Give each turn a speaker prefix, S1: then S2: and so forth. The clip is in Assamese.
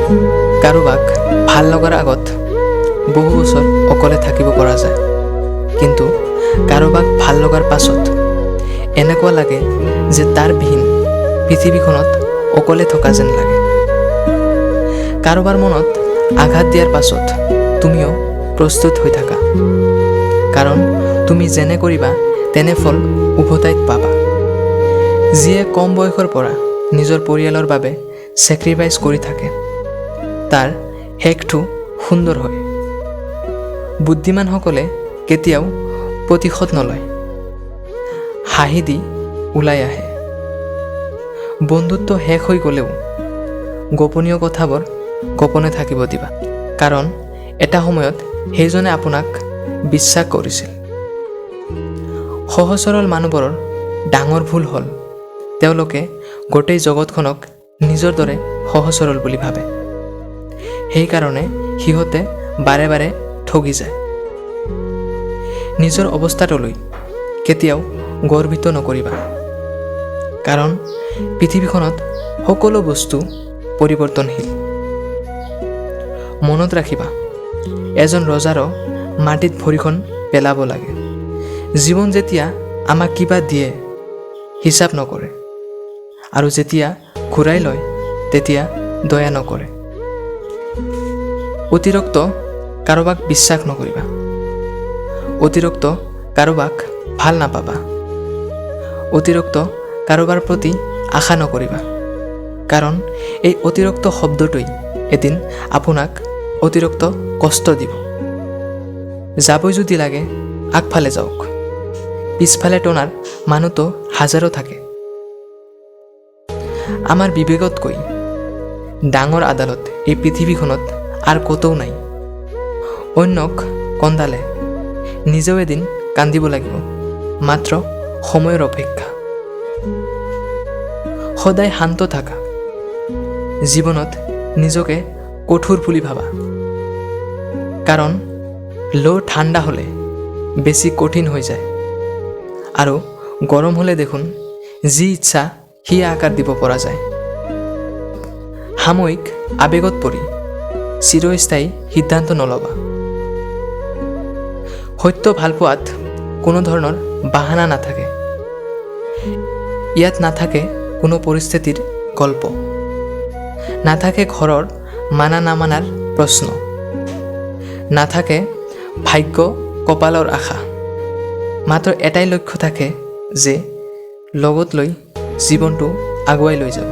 S1: কাৰোবাক ভাল লগাৰ আগত বহু বছৰ অকলে থাকিব পৰা যায়, কিন্তু কাৰোবাক ভাল লগাৰ পাছত এনেকুৱা লাগে যে তাৰ বিহীন পৃথিৱীখনত অকলে থকা যেন লাগে। কাৰোবাৰ মনত আঘাত দিয়াৰ পাছত তুমিও প্ৰস্তুত হৈ থাকা, কাৰণ তুমি যেনে কৰিবা তেনে ফল উভতাইত পাবা। যিয়ে কম বয়সৰ পৰা নিজৰ পৰিয়ালৰ বাবে ছেক্ৰিফাইচ কৰি থাকে, তাৰ শেষটো সুন্দৰ হয়। বুদ্ধিমানসকলে কেতিয়াও প্ৰতিশোধ নলয়, হাঁহি দি ওলাই আহে। বন্ধুত্ব শেষ হৈ গ'লেও গোপনীয় কথাবোৰ গোপনে থাকিব দিবা, কাৰণ এটা সময়ত সেইজনে আপোনাক বিশ্বাস কৰিছিল। সহজ সৰল মানুহবোৰৰ ডাঙৰ ভুল হ'ল তেওঁলোকে গোটেই জগতখনক নিজৰ দৰে সহজ সৰল বুলি ভাবে। সেইকাৰণে সিহঁতে বাৰে বাৰে ঠগি যায়। নিজৰ অৱস্থাটোলৈ কেতিয়াও গৰ্বিত নকৰিবা, কাৰণ পৃথিৱীখনত সকলো বস্তু পৰিৱৰ্তনশীল। মনত ৰাখিবা, এজন ৰজাৰো মাটিত ভৰিখন পেলাব লাগে। জীৱন যেতিয়া আমাক কিবা দিয়ে হিচাপ নকৰে, আৰু যেতিয়া ঘূৰাই লয় তেতিয়া দয়া নকৰে। অতিৰিক্ত কাৰোবাক বিশ্বাস নকৰিবা, অতিৰিক্ত কাৰোবাক ভাল নাপাবা, অতিৰিক্ত কাৰোবাৰ প্ৰতি আশা নকৰিবা, কাৰণ এই অতিৰিক্ত শব্দটোই এদিন আপোনাক অতিৰিক্ত কষ্ট দিব। যাবই যদি লাগে আগফালে যাওক, পিছফালে টনাৰ মানুহতো হাজাৰো থাকে। আমাৰ বিবেকতকৈ ডাঙৰ আদালত এই পৃথিৱীখনত আৰু ক'তও নাই। অন্যক কন্দালে নিজেও এদিন কান্দিব লাগিব, মাত্ৰ সময়ৰ অপেক্ষা। সদায় শান্ত থাকা, জীৱনত নিজকে কঠোৰ বুলি ভাবা, কাৰণ লো ঠাণ্ডা হ'লে বেছি কঠিন হৈ যায়, আৰু গৰম হ'লে দেখোন যি ইচ্ছা সি আকাৰ দিব পৰা যায়। সাময়িক আৱেগত পৰি চিৰস্থায়ী সিদ্ধান্ত নল'বা। সত্য ভাল পোৱাত কোনো ধৰণৰ বাহানা নাথাকে। ইয়াত নাথাকে কোনো পৰিস্থিতিৰ গল্প, নাথাকে ঘৰৰ মানা নামানাৰ প্ৰশ্ন, নাথাকে ভাগ্য কপালৰ আশা। মাত্ৰ এটাই লক্ষ্য থাকে যে লগত লৈ জীৱনটো আগুৱাই লৈ যাব।